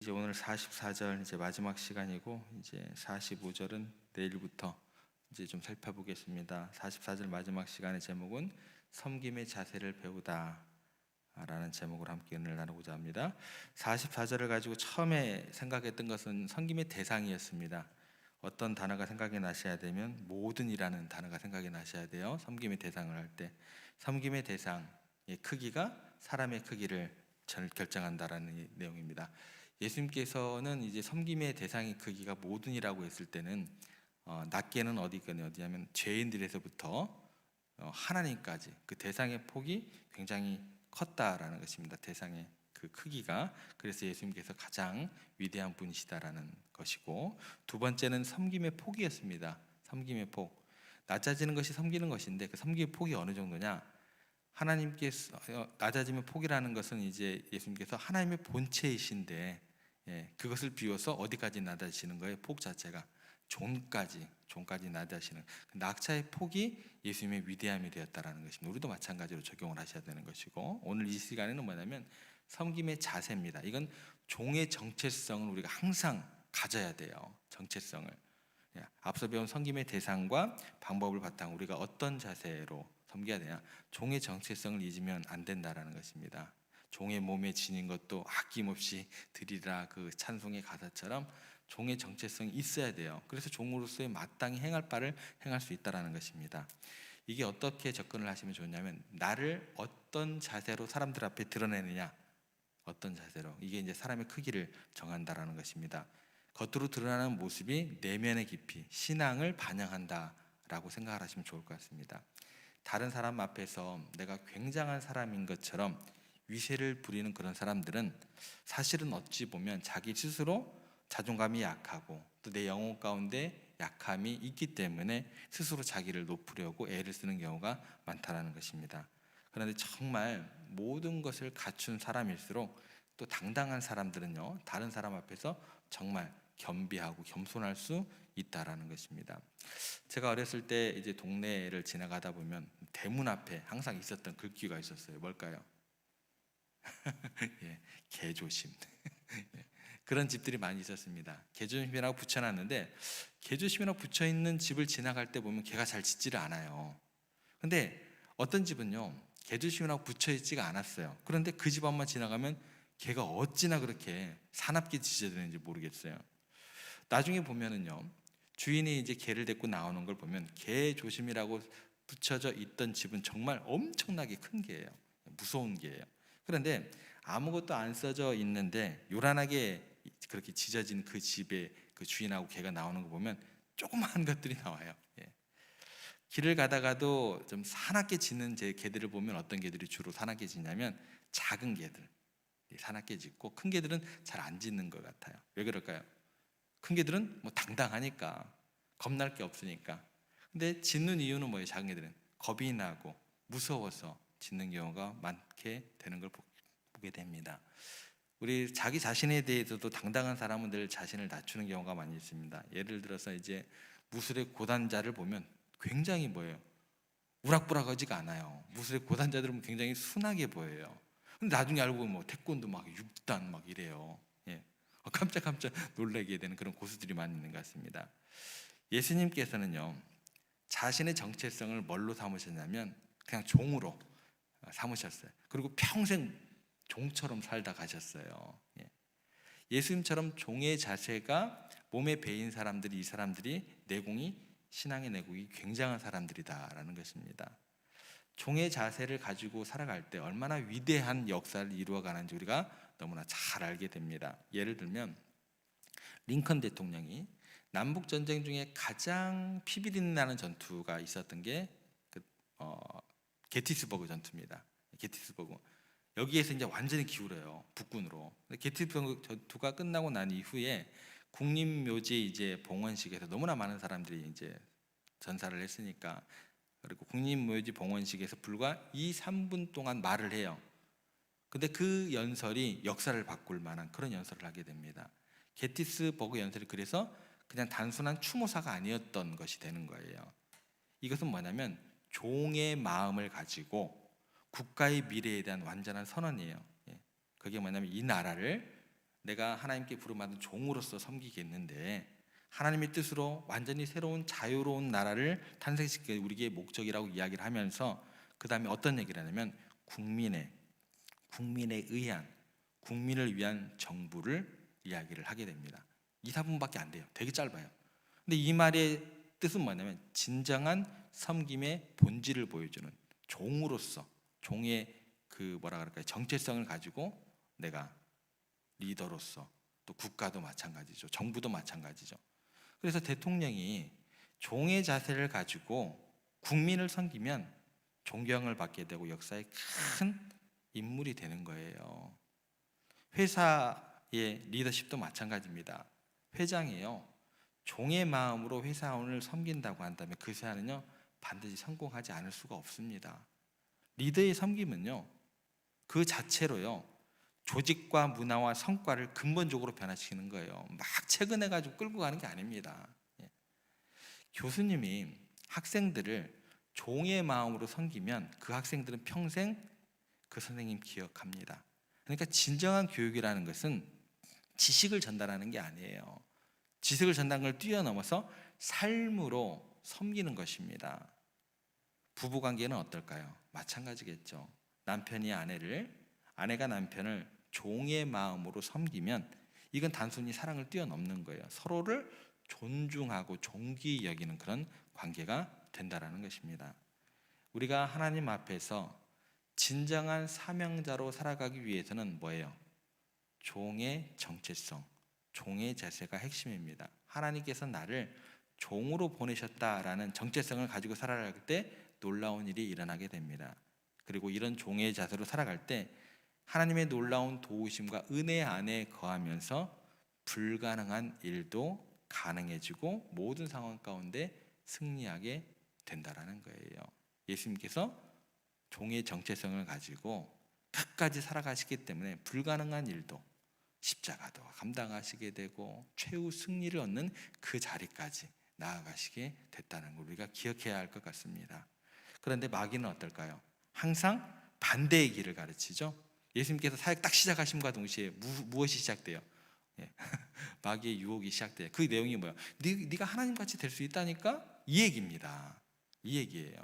이제 오늘 44절 이제 마지막 시간이고, 이제 45절은 내일부터 이제 좀 살펴보겠습니다. 44절 마지막 시간의 제목은 섬김의 자세를 배우다 라는 제목으로 함께 은혜를 나누고자 합니다. 44절을 가지고 처음에 생각했던 것은 섬김의 대상이었습니다. 어떤 단어가 생각이 나셔야 되면 모든이라는 단어가 생각이 나셔야 돼요. 섬김의 대상을 할 때 섬김의 대상의 크기가 사람의 크기를 결정한다라는 내용입니다. 예수님께서는 이제 섬김의 대상의 크기가 모든이라고 했을 때는 낮게는 어디냐면 죄인들에서부터 하나님까지 그 대상의 폭이 굉장히 컸다라는 것입니다. 대상의 그 크기가. 그래서 예수님께서 가장 위대한 분이시다라는 것이고, 두 번째는 섬김의 폭이었습니다. 섬김의 폭. 낮아지는 것이 섬기는 것인데 그 섬김의 폭이 어느 정도냐? 하나님께서 낮아짐의 폭이라는 것은 이제 예수님께서 하나님의 본체이신데, 그것을 비워서 어디까지 낮아지시는 거예요? 폭 자체가 종까지 낮아지시는 그 낙차의 폭이 예수님의 위대함이 되었다라는 것입니다. 우리도 마찬가지로 적용을 하셔야 되는 것이고, 오늘 이 시간에는 뭐냐면 섬김의 자세입니다. 이건 종의 정체성을 우리가 항상 가져야 돼요. 정체성을. 앞서 배운 섬김의 대상과 방법을 바탕으로 우리가 어떤 자세로 섬겨야 되냐, 종의 정체성을 잊으면 안 된다라는 것입니다. 종의 몸에 지닌 것도 아낌없이 드리라, 그 찬송의 가사처럼 종의 정체성이 있어야 돼요. 그래서 종으로서의 마땅히 행할 바를 행할 수 있다라는 것입니다. 이게 어떻게 접근을 하시면 좋냐면, 나를 어떤 자세로 사람들 앞에 드러내느냐, 어떤 자세로, 이게 이제 사람의 크기를 정한다라는 것입니다. 겉으로 드러나는 모습이 내면의 깊이, 신앙을 반영한다라고 생각을 하시면 좋을 것 같습니다. 다른 사람 앞에서 내가 굉장한 사람인 것처럼 위세를 부리는 그런 사람들은 사실은 어찌 보면 자기 스스로 자존감이 약하고 또 내 영혼 가운데 약함이 있기 때문에 스스로 자기를 높이려고 애를 쓰는 경우가 많다는 것입니다. 그런데 정말 모든 것을 갖춘 사람일수록 또 당당한 사람들은요, 다른 사람 앞에서 정말 겸비하고 겸손할 수 있다라는 것입니다. 제가 어렸을 때 이제 동네를 지나가다 보면 대문 앞에 항상 있었던 글귀가 있었어요. 뭘까요? 개조심. 그런 집들이 많이 있었습니다. 개조심이라고 붙여놨는데, 개조심이라고 붙여있는 집을 지나갈 때 보면 개가 잘 짖지를 않아요. 근데 어떤 집은요, 개조심이라고 붙여있지가 않았어요. 그런데 그 집 앞만 지나가면 개가 어찌나 그렇게 사납게 짖어대는지 모르겠어요. 나중에 보면은요, 주인이 이제 개를 데리고 나오는 걸 보면 개조심이라고 붙여져 있던 집은 정말 엄청나게 큰 개예요. 무서운 개예요. 그런데 아무것도 안 써져 있는데 요란하게 그렇게 짖어진 그 집에 그 주인하고 개가 나오는 거 보면 조그마한 것들이 나와요. 길을 가다가도 좀 사납게 짖는 제 개들을 보면 어떤 개들이 주로 사납게 짖냐면 작은 개들 사납게 짖고, 큰 개들은 잘 안 짖는 것 같아요. 왜 그럴까요? 큰 개들은 뭐 당당하니까, 겁날 게 없으니까. 근데 짖는 이유는 뭐예요? 작은 개들은 겁이 나고 무서워서 짖는 경우가 많게 되는 걸 보게 됩니다. 우리 자기 자신에 대해서도 당당한 사람은 늘 자신을 낮추는 경우가 많이 있습니다. 예를 들어서 이제 무술의 고단자를 보면 굉장히 뭐예요? 우락부락하지가 않아요. 무술의 고단자들은 굉장히 순하게 보여요. 근데 나중에 알고 보면 뭐 태권도 막 6단 막 이래요. 깜짝깜짝 놀라게 되는 그런 고수들이 많이 있는 것 같습니다. 예수님께서는요, 자신의 정체성을 뭘로 삼으셨냐면 그냥 종으로 삼으셨어요. 그리고 평생 종처럼 살다 가셨어요. 예수님처럼 종의 자세가 몸에 배인 사람들이, 이 사람들이 내공이, 신앙의 내공이 굉장한 사람들이다라는 것입니다. 종의 자세를 가지고 살아갈 때 얼마나 위대한 역사를 이루어가는지 우리가 너무나 잘 알게 됩니다. 예를 들면 링컨 대통령이 남북 전쟁 중에 가장 피비린내 나는 전투가 있었던 게 게티스버그 전투입니다. 게티스버그. 여기에서 이제 완전히 기울어요, 북군으로. 게티스버그 전투가 끝나고 난 이후에 국립묘지 이제 봉헌식에서 너무나 많은 사람들이 이제 전사를 했으니까, 그리고 국립묘지 봉헌식에서 불과 2, 3분 동안 말을 해요. 근데 그 연설이 역사를 바꿀 만한 그런 연설을 하게 됩니다. 게티스버그 연설이 그래서 그냥 단순한 추모사가 아니었던 것이 되는 거예요. 이것은 뭐냐면 종의 마음을 가지고 국가의 미래에 대한 완전한 선언이에요. 그게 뭐냐면 이 나라를 내가 하나님께 부름받은 종으로서 섬기겠는데 하나님의 뜻으로 완전히 새로운 자유로운 나라를 탄생시키는 게 우리의 목적이라고 이야기를 하면서 그 다음에 어떤 얘기를 하냐면 국민에 의한, 국민을 위한 정부를 이야기를 하게 됩니다. 2~4분밖에 안 돼요. 되게 짧아요. 근데 이 말의 뜻은 뭐냐면 진정한 섬김의 본질을 보여주는, 종으로서 종의 그 뭐라 그럴까요? 정체성을 가지고 내가 리더로서, 또 국가도 마찬가지죠. 정부도 마찬가지죠. 그래서 대통령이 종의 자세를 가지고 국민을 섬기면 존경을 받게 되고 역사의 큰 인물이 되는 거예요. 회사의 리더십도 마찬가지입니다. 회장이요, 종의 마음으로 회사원을 섬긴다고 한다면 그 회사는요 반드시 성공하지 않을 수가 없습니다. 리더의 섬김은요 그 자체로요 조직과 문화와 성과를 근본적으로 변화시키는 거예요. 막 체근해가지고 끌고 가는 게 아닙니다. 교수님이 학생들을 종의 마음으로 섬기면 그 학생들은 평생 그 선생님 기억합니다. 그러니까 진정한 교육이라는 것은 지식을 전달하는 게 아니에요. 지식을 전달하는 걸 뛰어넘어서 삶으로 섬기는 것입니다. 부부관계는 어떨까요? 마찬가지겠죠. 남편이 아내가 남편을 종의 마음으로 섬기면 이건 단순히 사랑을 뛰어넘는 거예요. 서로를 존중하고 존귀히 여기는 그런 관계가 된다라는 것입니다. 우리가 하나님 앞에서 진정한 사명자로 살아가기 위해서는 뭐예요? 종의 정체성, 종의 자세가 핵심입니다. 하나님께서 나를 종으로 보내셨다라는 정체성을 가지고 살아갈 때 놀라운 일이 일어나게 됩니다. 그리고 이런 종의 자세로 살아갈 때 하나님의 놀라운 도우심과 은혜 안에 거하면서 불가능한 일도 가능해지고 모든 상황 가운데 승리하게 된다라는 거예요. 예수님께서 종의 정체성을 가지고 끝까지 살아가시기 때문에 불가능한 일도 십자가도 감당하시게 되고 최후 승리를 얻는 그 자리까지 나아가시게 됐다는 걸 우리가 기억해야 할 것 같습니다. 그런데 마귀는 어떨까요? 항상 반대의 길을 가르치죠. 예수님께서 사역 딱 시작하심과 동시에 무엇이 시작돼요? 마귀의 유혹이 시작돼요. 그 내용이 뭐예요? 네가 하나님같이 될 수 있다니까? 이 얘기입니다. 이 얘기예요.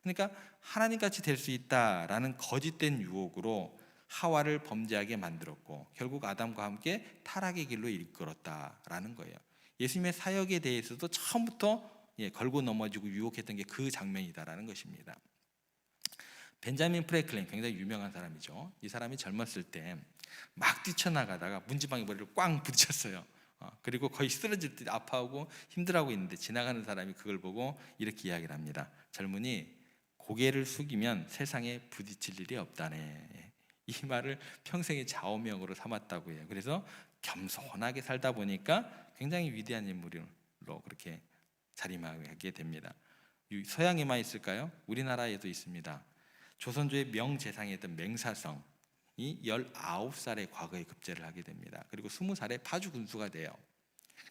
그러니까 하나님같이 될 수 있다라는 거짓된 유혹으로 하와를 범죄하게 만들었고 결국 아담과 함께 타락의 길로 이끌었다라는 거예요. 예수님의 사역에 대해서도 처음부터 걸고 넘어지고 유혹했던 게 그 장면이다라는 것입니다. 벤자민 프랭클린, 굉장히 유명한 사람이죠. 이 사람이 젊었을 때 막 뛰쳐나가다가 문지방에 머리를 꽝 부딪혔어요. 그리고 거의 쓰러질 때 아파하고 힘들어하고 있는데 지나가는 사람이 그걸 보고 이렇게 이야기를 합니다. 젊은이, 고개를 숙이면 세상에 부딪힐 일이 없다네. 이 말을 평생의 좌우명으로 삼았다고 해요. 그래서 겸손하게 살다 보니까 굉장히 위대한 인물로 그렇게 자리매김하게 됩니다. 서양에만 있을까요? 우리나라에도 있습니다. 조선조의 명재상이었던 맹사성이 19살에 과거에 급제를 하게 됩니다. 그리고 20살에 파주 군수가 돼요.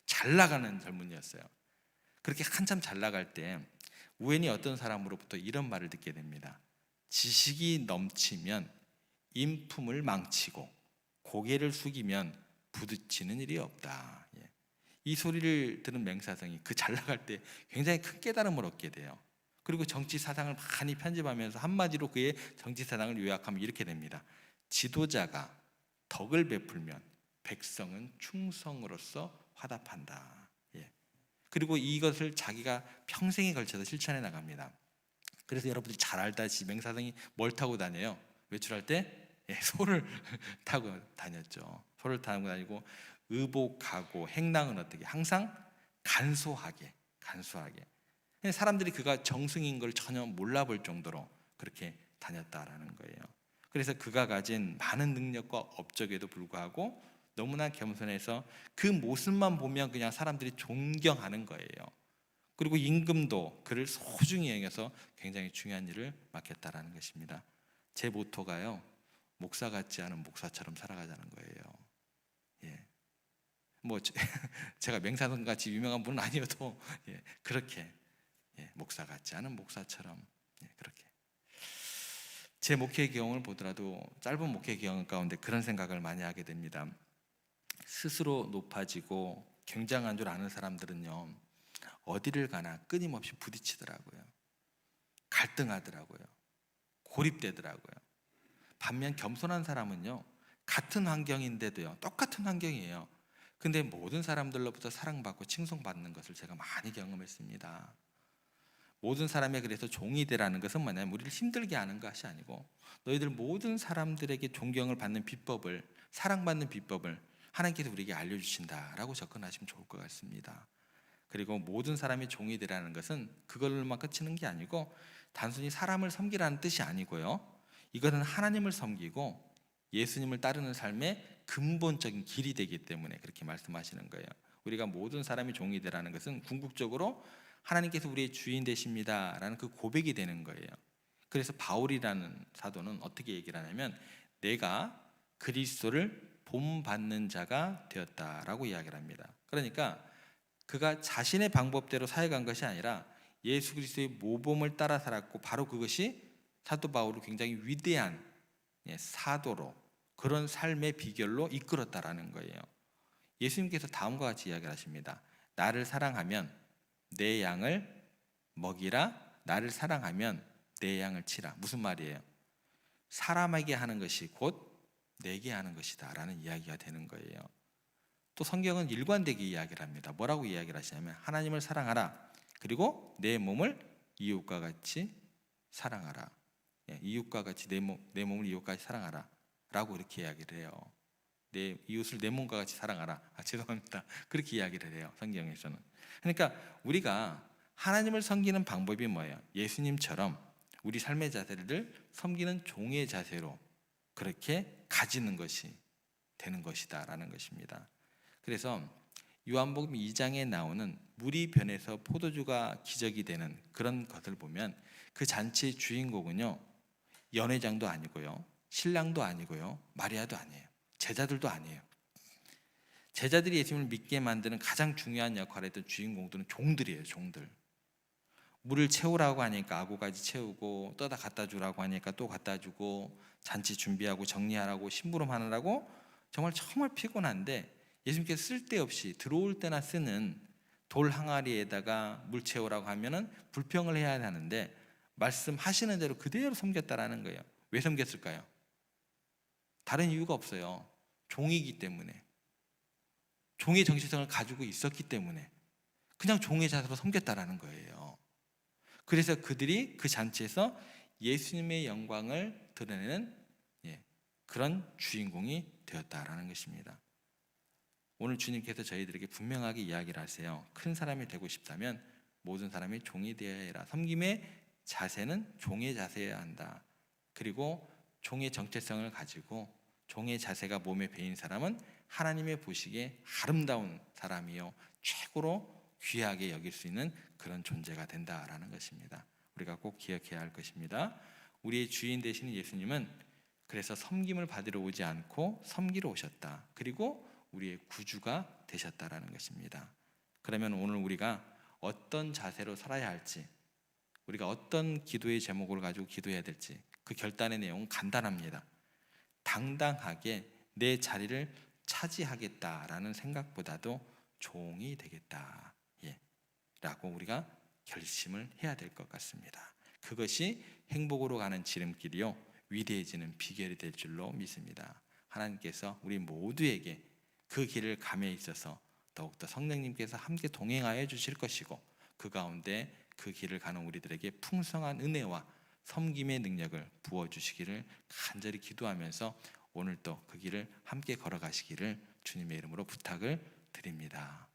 잘 나가는 젊은이였어요. 그렇게 한참 잘 나갈 때 우연히 어떤 사람으로부터 이런 말을 듣게 됩니다. 지식이 넘치면 인품을 망치고 고개를 숙이면 부딪히는 일이 없다. 이 소리를 들은 맹사성이 그 잘 나갈 때 굉장히 큰 깨달음을 얻게 돼요. 그리고 정치 사상을 많이 편집하면서 한마디로 그의 정치 사상을 요약하면 이렇게 됩니다. 지도자가 덕을 베풀면 백성은 충성으로서 화답한다. 그리고 이것을 자기가 평생에 걸쳐서 실천해 나갑니다. 그래서 여러분들이 잘 알다시피 맹사성이 뭘 타고 다녀요? 외출할 때 소를 타고 다녔죠. 소를 타고 다니고 의복하고 행랑은 어떻게? 항상 간소하게. 사람들이 그가 정승인 걸 전혀 몰라볼 정도로 그렇게 다녔다라는 거예요. 그래서 그가 가진 많은 능력과 업적에도 불구하고 너무나 겸손해서 그 모습만 보면 그냥 사람들이 존경하는 거예요. 그리고 임금도 그를 소중히 여겨서 굉장히 중요한 일을 맡겼다라는 것입니다. 제 모토가요, 목사 같지 않은 목사처럼 살아가자는 거예요. 뭐 제가 맹사성 같이 유명한 분은 아니어도 그렇게 목사 같지 않은 목사처럼 그렇게 제 목회 경험을 보더라도 짧은 목회 경험 가운데 그런 생각을 많이 하게 됩니다. 스스로 높아지고 굉장한 줄 아는 사람들은요, 어디를 가나 끊임없이 부딪히더라고요. 갈등하더라고요. 고립되더라고요. 반면 겸손한 사람은요, 같은 환경인데도요, 똑같은 환경이에요. 근데 모든 사람들로부터 사랑받고 칭송받는 것을 제가 많이 경험했습니다. 모든 사람의 그래서 종이 되라는 것은 뭐냐면 우리를 힘들게 하는 것이 아니고 너희들 모든 사람들에게 존경을 받는 비법을, 사랑받는 비법을 하나님께서 우리에게 알려주신다라고 접근하시면 좋을 것 같습니다. 그리고 모든 사람이 종이 되라는 것은 그걸로만 그치는 게 아니고 단순히 사람을 섬기라는 뜻이 아니고요, 이것은 하나님을 섬기고 예수님을 따르는 삶의 근본적인 길이 되기 때문에 그렇게 말씀하시는 거예요. 우리가 모든 사람이 종이 되라는 것은 궁극적으로 하나님께서 우리의 주인 되십니다라는 그 고백이 되는 거예요. 그래서 바울이라는 사도는 어떻게 얘기를 하냐면 내가 그리스도를 본받는 자가 되었다라고 이야기를 합니다. 그러니까 그가 자신의 방법대로 사역한 것이 아니라 예수 그리스도의 모범을 따라 살았고, 바로 그것이 사도 바울을 굉장히 위대한 사도로, 그런 삶의 비결로 이끌었다라는 거예요. 예수님께서 다음과 같이 이야기를 하십니다. 나를 사랑하면 내 양을 먹이라, 나를 사랑하면 내 양을 치라. 무슨 말이에요? 사람에게 하는 것이 곧 내게 하는 것이다 라는 이야기가 되는 거예요. 또 성경은 일관되게 이야기를 합니다. 뭐라고 이야기를 하시냐면 하나님을 사랑하라, 그리고 내 몸을 이웃과 같이 사랑하라. 이웃과 같이 내 몸을 이웃과 같이 사랑하라 라고 이렇게 이야기를 해요. 내 이웃을 내 몸과 같이 사랑하라. 죄송합니다. 그렇게 이야기를 해요, 성경에서는. 그러니까 우리가 하나님을 섬기는 방법이 뭐예요? 예수님처럼 우리 삶의 자세를 섬기는 종의 자세로 그렇게 가지는 것이 되는 것이다 라는 것입니다. 그래서 요한복음 2장에 나오는 물이 변해서 포도주가 기적이 되는 그런 것을 보면 그 잔치의 주인공은요, 연회장도 아니고요, 신랑도 아니고요, 마리아도 아니에요, 제자들도 아니에요. 제자들이 예수님을 믿게 만드는 가장 중요한 역할을 했던 주인공들은 종들이에요. 종들. 물을 채우라고 하니까 아구까지 채우고, 떠다 갖다 주라고 하니까 또 갖다 주고, 잔치 준비하고 정리하라고 심부름하느라고 정말 피곤한데 예수님께서 쓸데없이 들어올 때나 쓰는 돌 항아리에다가 물 채우라고 하면은 불평을 해야 하는데 말씀하시는 대로 그대로 섬겼다라는 거예요. 왜 섬겼을까요? 다른 이유가 없어요. 종이기 때문에, 종의 정체성을 가지고 있었기 때문에 그냥 종의 자세로 섬겼다라는 거예요. 그래서 그들이 그 잔치에서 예수님의 영광을 드러내는 그런 주인공이 되었다라는 것입니다. 오늘 주님께서 저희들에게 분명하게 이야기를 하세요. 큰 사람이 되고 싶다면 모든 사람이 종이 되어야 해라. 섬김의 자세는 종의 자세여야 한다. 그리고 종의 정체성을 가지고 종의 자세가 몸에 배인 사람은 하나님의 보시기에 아름다운 사람이요, 최고로 귀하게 여길 수 있는 그런 존재가 된다라는 것입니다. 우리가 꼭 기억해야 할 것입니다. 우리의 주인 되시는 예수님은 그래서 섬김을 받으러 오지 않고 섬기러 오셨다. 그리고 우리의 구주가 되셨다라는 것입니다. 그러면 오늘 우리가 어떤 자세로 살아야 할지, 우리가 어떤 기도의 제목을 가지고 기도해야 될지, 그 결단의 내용은 간단합니다. 당당하게 내 자리를 차지하겠다라는 생각보다도 종이 되겠다, 라고 우리가 결심을 해야 될 것 같습니다. 그것이 행복으로 가는 지름길이요, 위대해지는 비결이 될 줄로 믿습니다. 하나님께서 우리 모두에게 그 길을 감에 있어서 더욱더 성령님께서 함께 동행하여 주실 것이고, 그 가운데 그 길을 가는 우리들에게 풍성한 은혜와 섬김의 능력을 부어주시기를 간절히 기도하면서 오늘도 그 길을 함께 걸어가시기를 주님의 이름으로 부탁을 드립니다.